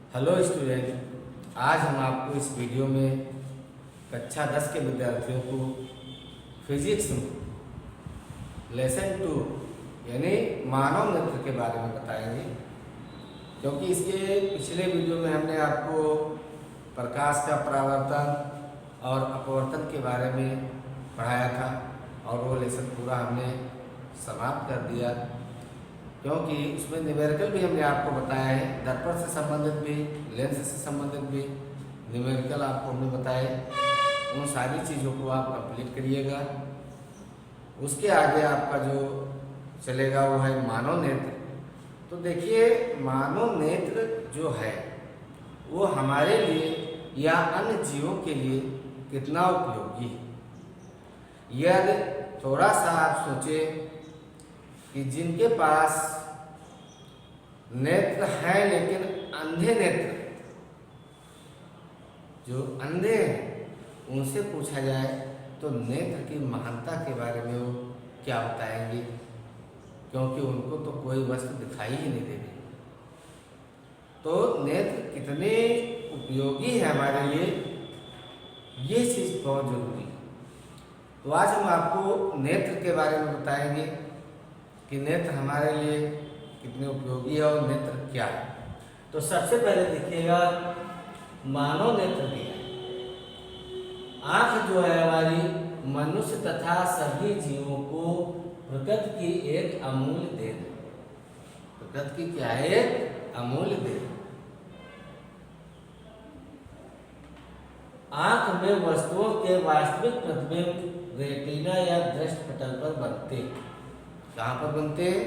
Hello student, आज हम आपको इस वीडियो में कक्षा 10 के विद्यार्थियों को फिजिक्स में लेसन 2 यानी मानव नेत्र के बारे में बताएंगे। क्योंकि इसके पिछले वीडियो में हमने आपको प्रकाश का परावर्तन और अपवर्तन के बारे में पढ़ाया था और वो लेसन पूरा हमने समाप्त कर दिया। क्योंकि उसमें न्यूमेरिकल भी हमने आपको बताया है, दर्पण से संबंधित भी, लेंस से संबंधित भी न्यूमेरिकल आपको हमने बताए। उन सारी चीज़ों को आप कंप्लीट करिएगा। उसके आगे आपका जो चलेगा वो है मानव नेत्र। तो देखिए, मानव नेत्र जो है वो हमारे लिए या अन्य जीवों के लिए कितना उपयोगी है। यदि थोड़ा सा आप सोचें कि जिनके पास नेत्र है लेकिन अंधे नेत्र, जो अंधे हैं, उनसे पूछा जाए तो नेत्र की महानता के बारे में वो क्या बताएंगे, क्योंकि उनको तो कोई वस्तु दिखाई ही नहीं देगी। तो नेत्र कितने उपयोगी है हमारे लिए, ये चीज़ बहुत जरूरी है। तो आज हम आपको नेत्र के बारे में बताएंगे कि नेत्र हमारे लिए कितने उपयोगी है और नेत्र क्या है। तो सबसे पहले देखिएगा, मानव नेत्र क्या है। आँख जो है हमारी मनुष्य तथा सभी जीवों को प्रकृति की एक अमूल्य देन है। प्रकृति की क्या है? अमूल्य देन। आँख में वस्तुओं के वास्तविक प्रतिबिंब रेटिना या दृष्टि पटल पर बनते हैं। कहाँ पर बनते हैं?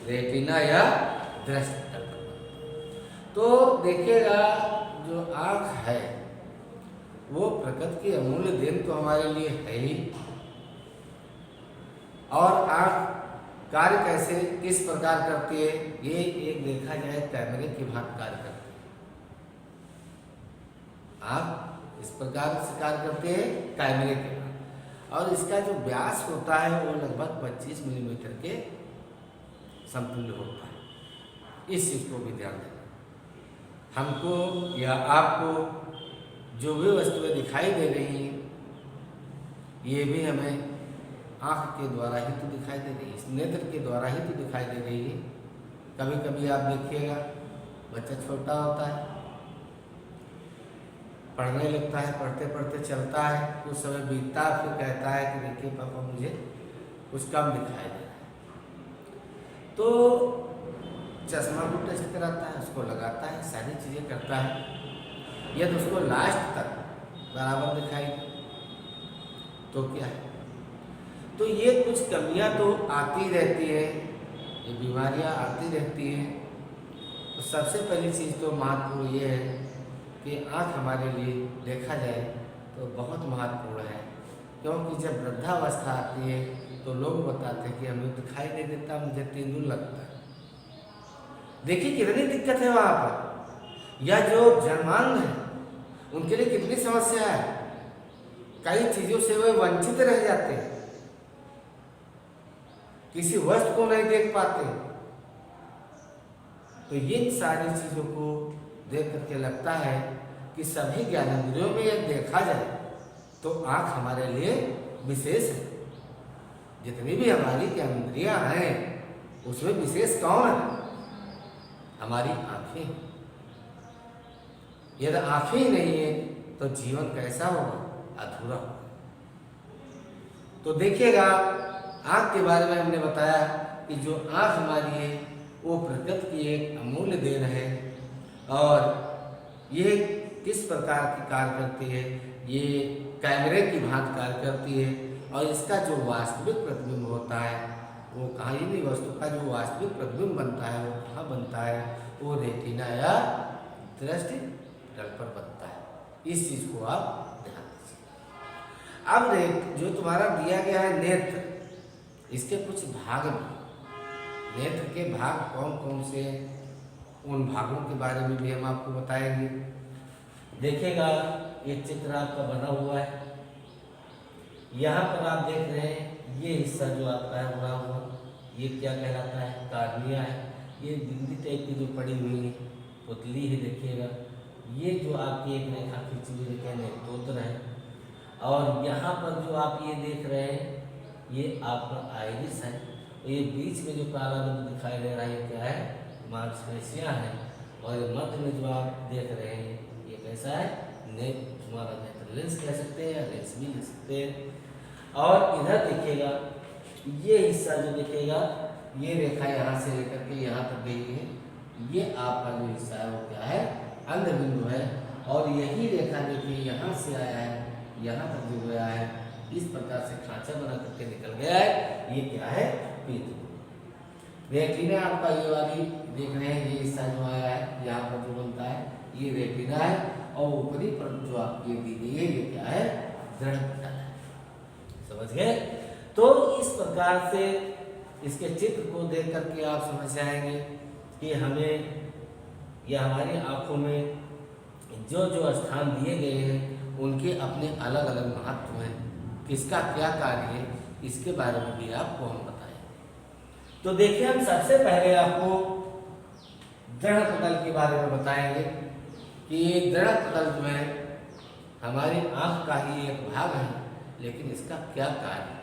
रेटिना या दृष्टि पटल पर बनते। तो देखिएगा, जो आँख है वो प्रकृति की अमूल्य देन तो हमारे लिए है ही। और आँख कार्य कैसे किस प्रकार करती है, ये एक देखा जाए कैमरे की भांति कार्य करती है। आँख इस प्रकार से कार्य करते हैं कैमरे के भांति, और इसका जो व्यास होता है वो लगभग 25 मिलीमीटर के समतुल्य होता है। इस चीज़ को भी ध्यान देना। हमको या आपको जो भी वस्तुएं दिखाई दे रही हैं, ये भी हमें आँख के द्वारा ही तो दिखाई दे रही है, इस नेत्र के द्वारा ही तो दिखाई दे रही है। कभी कभी आप देखिएगा, बच्चा छोटा होता है, पढ़ने लगता है, पढ़ते पढ़ते चलता है, कुछ समय बीतता है, फिर कहता है कि देखिए पापा मुझे कुछ कम दिखाई दे रहा है। तो चश्मा को टेस्ट कराता है, उसको लगाता है, सारी चीज़ें करता है। यदि उसको लास्ट तक बराबर दिखाई तो क्या है। तो ये कुछ कमियां तो आती रहती है, ये बीमारियां आती रहती हैं। तो सबसे पहली चीज़ तो महत्वपूर्ण ये है कि आँख हमारे लिए देखा जाए तो बहुत महत्वपूर्ण है। क्योंकि जब वृद्धावस्था आती है तो लोग बताते हैं कि हमें दिखाई नहीं देता, मुझे तेंदुल लगता है। देखिए कितनी दिक्कत है वहाँ पर। या जो जन्मांध है उनके लिए कितनी समस्या है, कई चीज़ों से वे वंचित रह जाते हैं, किसी वस्तु को नहीं देख पाते। तो ये सारी चीज़ों को देख करके लगता है कि सभी ज्ञानेंद्रियों में यदि देखा जाए तो आँख हमारे लिए विशेष है। जितनी भी हमारी ज्ञानेंद्रियाँ हैं उसमें विशेष कौन है? हमारी आँखें। यदि आँखें ही नहीं है तो जीवन कैसा होगा? अधूरा होगा। तो देखिएगा, आँख के बारे में हमने बताया कि जो आँख हमारी है वो प्रकृति की एक अमूल्य देन है। और ये किस प्रकार की कार्य करती है, ये कैमरे की भांति कार्य करती है। और इसका जो वास्तविक प्रतिबिंब होता है वो कहाँ, ही वस्तु का जो वास्तविक प्रतिबिंब बनता है वो कहाँ बनता है? वो रेटिना या दृष्टि पटल पर बनता है। इस चीज़ को आप ध्यान दीजिए। अब जो तुम्हारा दिया गया है नेत्र, इसके कुछ भाग भी, नेत्र के भाग कौन कौन से, उन भागों के बारे में भी हम आपको बताएंगे। देखिएगा, ये चित्र आपका बना हुआ है। यहाँ पर आप देख रहे हैं ये हिस्सा जो आपका है बना हुआ, ये क्या कहलाता है? कार्निया है। ये बिंदी टाइप की जो पड़ी हुई है पुतली ही देखिएगा, ये जो आपकी एक रेखा खींची हुई है नेत्रोत्तर है, और यहाँ पर जो आप ये देख रहे हैं ये आपका आइरिस है, ये बीच में जो काला बिंदु दिखाई दे रहा है ये क्या है, मांसपेशियाँ हैं, और मध्य में जो आप देख रहे हैं ये कैसा है, हमारा नेत्र लेंस कह सकते हैं या लेंस भी ले सकते हैं। और इधर देखिएगा ये हिस्सा जो दिखेगा, ये रेखा यहाँ से लेकर के यहाँ तक गई है, ये आपका जो हिस्सा है वो क्या है, अंध बिंदु है, और यही रेखा देखिए यहाँ से आया है यहाँ तक जो गया है, इस प्रकार से खांचा बना करके निकल गया है, ये क्या है, पीत। रेटिना आपका ये वाली देख रहे हैं, ये हिस्सा जो आया है यहाँ पर जो बनता है ये रेटिना है, और ऊपरी परत जो आपकी दी गई है ये क्या है, दृढ़ पटल है। समझ गए? तो इस प्रकार से इसके चित्र को देख करके आप समझ जाएंगे कि हमें या हमारी आंखों में जो जो स्थान दिए गए हैं उनके अपने अलग अलग महत्व हैं, किसका क्या कार्य है, इसके बारे में भी आपको हम बताएंगे। तो देखिए हम सबसे पहले आपको दृढ़ पटल के बारे में बताएंगे कि ये दृढ़ पटल जो है हमारी आंख का ही एक भाग है, लेकिन इसका क्या कार्य है।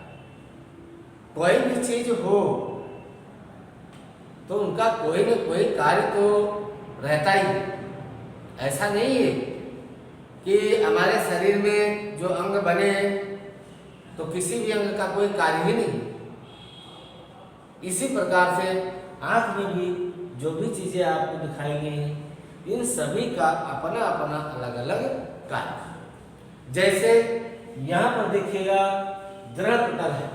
कोई भी चीज हो तो उनका कोई न कोई कार्य तो रहता ही, ऐसा नहीं है कि हमारे शरीर में जो अंग बने तो किसी भी अंग का कोई कार्य ही नहीं। इसी प्रकार से आंख में भी जो भी चीजें आपको दिखाई गई हैं इन सभी का अपना अपना अलग अलग कार्य। जैसे यहाँ पर देखिएगा दृढ़ पटल है,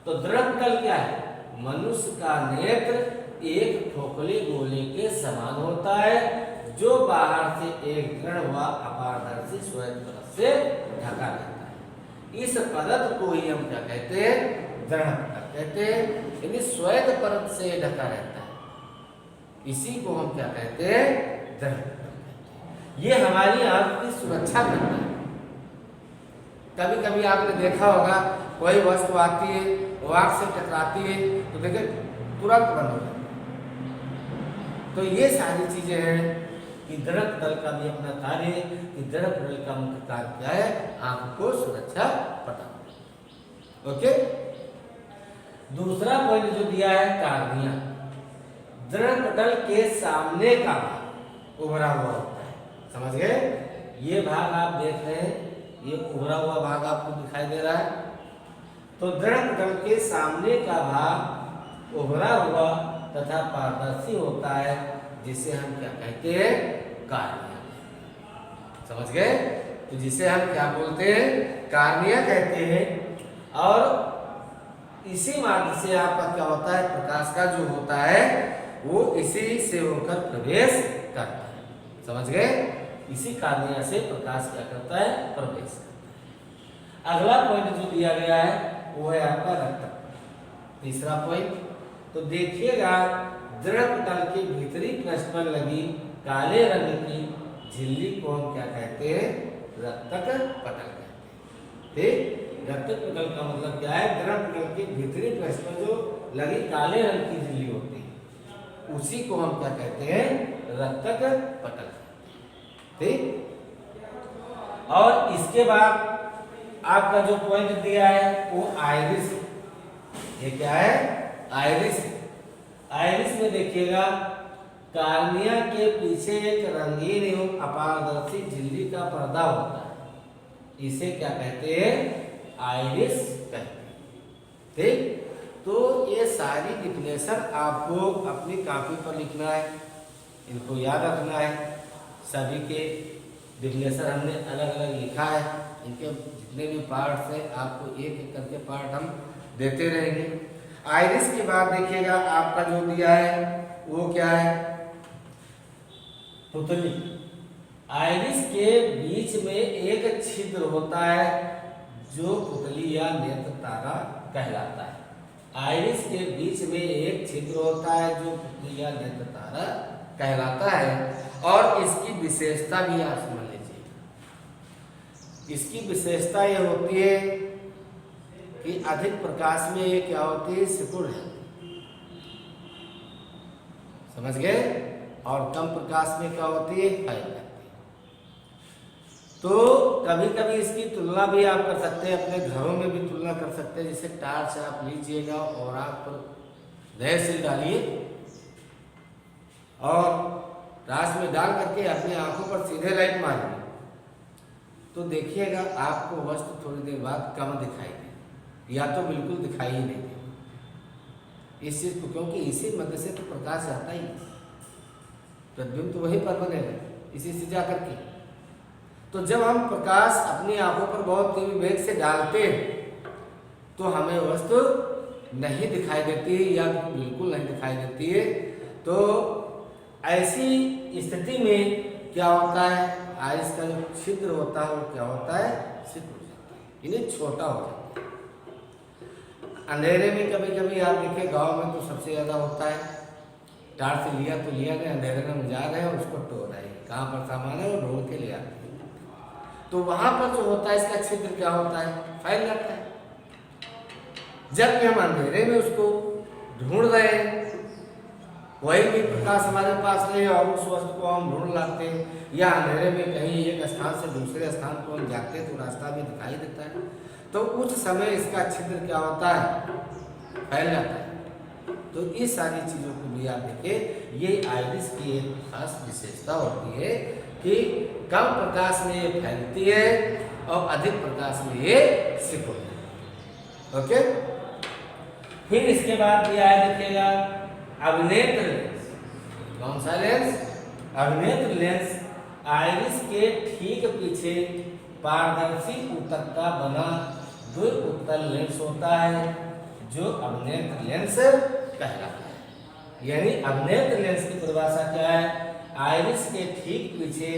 तो दृढ़ पटल क्या है, मनुष्य का नेत्र एक खोखले गोले के समान होता है जो बाहर से एक दृढ़ व अपारदर्शी श्वेत परत से ढका रहता है। इस परत को ही हम क्या कहते हैं, दृढ़ पटल कहते हैं, यानी श्वेत परत से ढका रहता है, इसी को हम क्या कहते हैं, दृढ़ पटल कहते हैं। ये हमारी आंख की सुरक्षा करता है। कभी कभी आपने देखा होगा कोई वस्तु आती है वो आंख से टकराती है तो देखिए तुरंत बंद हो जाती है। तो ये सारी चीजें हैं कि दृढ़ पटल का भी अपना कार्य है कि दृढ़ पटल का मुख्य कार्य क्या है, आंख को सुरक्षा प्रदान। ओके, दूसरा पॉइंट जो दिया है कार्निया, दृढ़ पटल के सामने का भाग उभरा हुआ होता है। समझ गए? ये भाग आप देख रहे हैं, ये उभरा हुआ भाग आपको दिखाई दे रहा है, तो दृढ़ पटल के सामने का भाग उभरा हुआ तथा पारदर्शी होता है, जिसे हम क्या कहते हैं, कार्निया। समझ गए? तो जिसे हम क्या बोलते हैं, कार्निया कहते हैं। और इसी मार्ग से आपका क्या होता है, प्रकाश का जो होता है वो इसी से होकर प्रवेश करता है। समझ गए? इसी कार्निया से प्रकाश क्या करता है, प्रवेश करता है। अगला पॉइंट जो दिया गया है वो है आपका रक्तक। तीसरा पॉइंट, तो देखिएगा दृढ़ पटल के भीतरी पृष्ठ पर लगी काले रंग की झिल्ली को हम क्या कहते हैं, रक्तक पटल कहते हैं। ठीक, रक्तक पटल का मतलब क्या है, दृढ़ पटल के भीतरी पृष्ठ पर जो लगी काले रंग की झिल्ली होती है उसी को हम क्या कहते हैं, रक्तक पटल। ठीक, और इसके बाद आपका जो पॉइंट दिया है वो आइरिस। ये क्या है, आइरिस। आइरिस में देखिएगा कार्निया के पीछे एक रंगीन एवं अपारदर्शी झिल्ली का पर्दा होता है, इसे क्या कहते हैं, आइरिस कहते हैं। ठीक, तो ये सारी डिफिनेशन आपको अपनी कॉपी पर लिखना है, इनको याद रखना है। सभी के डिफिनेशन हमने अलग अलग लिखा है, इनके जितने भी पार्ट्स हैं आपको एक एक करके पार्ट हम देते रहेंगे। आइरिस के बाद देखिएगा आपका जो दिया है वो क्या है, पुतली। आइरिस के बीच में एक छिद्र होता है जो पुतली या नेत्र तारा कहलाता है। आइरिस के बीच में एक छिद्र होता है जो पुतली या नेत्र तारा कहलाता है, और इसकी विशेषता भी आप समझ लीजिए। इसकी विशेषता ये होती है कि अधिक प्रकाश में ये क्या होती है, सिकुड़ जाती है। समझ गए? और कम प्रकाश में क्या होती है, फैल जाती है। तो कभी कभी इसकी तुलना भी आप कर सकते हैं, अपने घरों में भी तुलना कर सकते हैं। जैसे टार्च आप लीजिएगा और आप गैस से डालिए और टार्च में डाल करके अपनी आंखों पर सीधे लाइट मारिए, तो देखिएगा आपको वस्तु थोड़ी देर बाद कम दिखाई दे या तो बिल्कुल दिखाई ही नहीं दे इस चीज को, क्योंकि इसी मध्य से तो प्रकाश जाता ही, प्रतिबिंब तो वहीं पर बनेगा इसी से जा करके। तो जब हम प्रकाश अपनी आंखों पर बहुत तेज वेग से डालते हैं तो हमें वस्तु नहीं दिखाई देती या बिल्कुल नहीं दिखाई देती है। तो ऐसी स्थिति में क्या होता है, आइस का जो छिद्र होता है वो क्या होता है, छिद्र हो जाता है, यानी छोटा हो जाता है। अंधेरे में कभी कभी आप देखिए गांव में तो सबसे ज्यादा होता है, टार्च से लिया तो लिया नहीं, अंधेरे में जा रहे हैं उसको टो रहे हैं, कहाँ पर सामान है वो ढूंढ के ले आते हैं। तो वहां पर जो होता है इसका छिद्र क्या होता है, फैल जाता है। जब भी हम अंधेरे में उसको ढूंढ रहे हैं, वही भी प्रकाश हमारे पास नहीं और उस वस्तु को हम ढूंढ लाते हैं, या अंधेरे में कहीं एक स्थान से दूसरे स्थान को हम जाते हैं तो रास्ता भी दिखाई देता है, तो उस समय इसका छिद्र क्या होता है, फैल जाता है। तो इस सारी चीजों को भी आप देखिए, ये आइरिस की एक खास विशेषता होती है कि कम प्रकाश में ये फैलती है और अधिक प्रकाश में ये सिकुड़ती है। ओके, फिर इसके बाद दिया है देखिएगा अभिनेत्र लेंस। कौन सा लेंस, अभिनेत्र लेंस। आइरिस के ठीक पीछे पारदर्शी ऊतक का बना द्विउत्तल लेंस होता है जो अभिनेत्र लेंस कहलाता है। यानी अभिनेत्र लेंस की परिभाषा क्या है, आइरिस के ठीक पीछे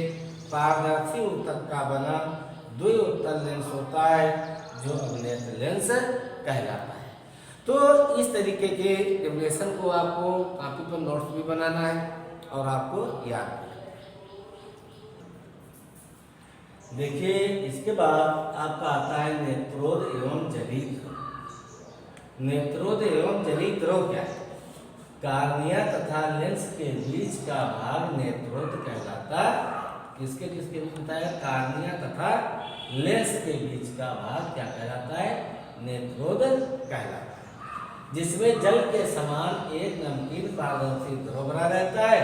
पारदर्शी ऊतक का बना द्विउत्तल लेंस होता है जो अभिनेत्र लेंस कहलाता है। तो इस तरीके के डेफिनेशन को आपको कॉपी पर नोट्स भी बनाना है और आपको याद भी रखना है। देखिए इसके बाद आपका आता है नेत्रोद एवं जलित द्रव। नेत्रोद एवं जलित द्रव क्या है, कार्निया तथा लेंस के बीच का भाग नेत्रोद कहलाता है। किसके किसके बीच होता है, कार्निया तथा लेंस के बीच का भाग क्या कहलाता है, नेत्रोद कहलाता है, जिसमें जल के समान एक नमकीन पारदर्शी द्रव बना रहता है,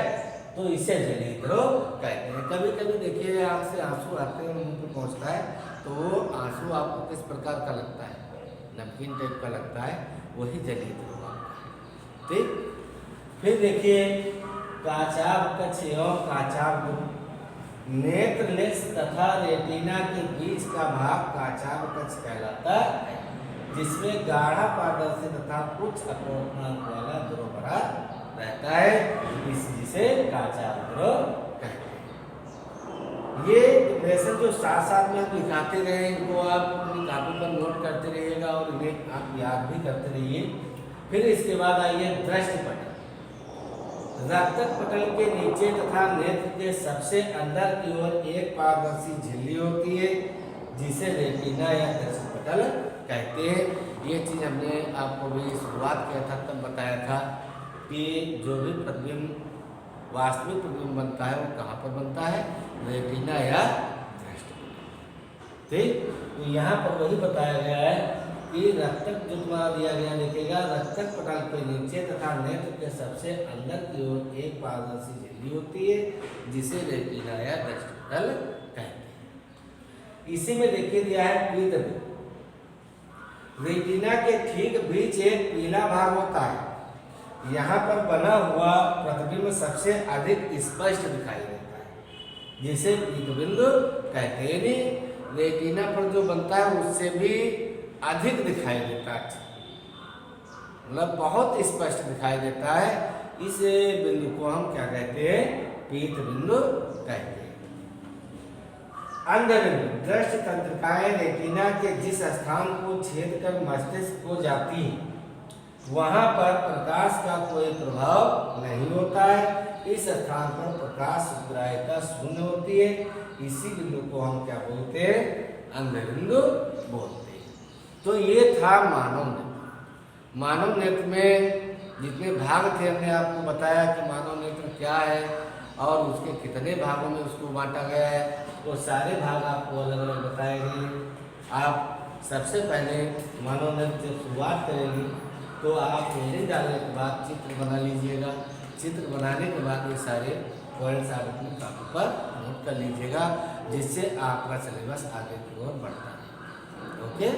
तो इसे जलित द्रव कहते हैं। कभी कभी देखिए आंख से आंसू आते हैं, मुंह पे पहुंचता है, तो वो आंसू आपको किस प्रकार का लगता है, नमकीन टाइप का लगता है, वही जलित द्रव आता है। ठीक, फिर देखिए काचाभ एवं काचाभ। नेत्र लेंस तथा रेटिना के बीच का भाग काचाभ कक्ष कहलाता है, जिसमें गाढ़ा पारदर्शी तथा उच्च अपवर्तनांक वाला द्रव भरा रहता है, जिसे काचाभ द्रव कहते हैं। ये डिप्रेशन जो साथ साथ में आप लिखाते रहे, इनको आप अपनी कॉपी पर नोट करते रहिएगा और इन्हें आप याद भी करते रहिए। फिर इसके बाद आइए दृष्टि पटल। रक्तक पटल के नीचे तथा नेत्र के सबसे अंदर की ओर एक पारदर्शी झिल्ली होती है, जिसे रेटिना या दृष्टि पटल कहते हैं। ये चीज हमने आपको भी शुरुआत किया था, तब बताया था कि जो भी प्रतिबिंब वास्तविक प्रतिबिंब बनता है वो कहाँ पर बनता है, रेटिना या दृष्टि पटल। ठीक, तो यहाँ पर वही बताया गया है कि रक्तक जो तुम्हारा दिया गया देखिएगा, रक्तक पटल के नीचे तथा नेत्र के सबसे अंदर की ओर एक पारदर्शी झिल्ली होती है, जिसे रेटिना या दृष्टि पटल कहते हैं। इसी में देखिए दिया है पीत बिंदु। रेटिना के ठीक बीच एक पीला भाग होता है, यहाँ पर बना हुआ प्रतिबिंब सबसे अधिक स्पष्ट दिखाई देता है, जिसे पीत बिंदु कहते हैं। रेटिना पर जो बनता है उससे भी अधिक दिखाई देता है, मतलब बहुत स्पष्ट दिखाई देता है। इस बिंदु को हम क्या कहते हैं, पीत बिंदु कहते हैं। अंध बिंदु। दृष्टि तंत्रिकाएं रेटिना के जिस स्थान को छेद कर मस्तिष्क को जाती हैं, वहां पर प्रकाश का कोई प्रभाव नहीं होता है। इस स्थान पर प्रकाश ग्राह्यता शून्य होती है। इसी बिंदु को हम क्या बोलते हैं, अंध बिंदु बोलते हैं। तो ये था मानव नेत्र। मानव नेत्र में जितने भाग थे हमने आपको बताया कि मानव नेत्र क्या है, और उसके कितने भागों में उसको बांटा गया है, वो सारे भाग आपको अलग अलग बताए गए। आप सबसे पहले मानव नृत्य जब शुरुआत करेंगे तो आप हेडिंग डालने के बाद चित्र बना लीजिएगा। चित्र बनाने के बाद ये सारे पॉइंट्स आप अपनी कॉपी पर नोट कर लीजिएगा, जिससे आपका सिलेबस आगे की ओर बढ़ता है। ओके।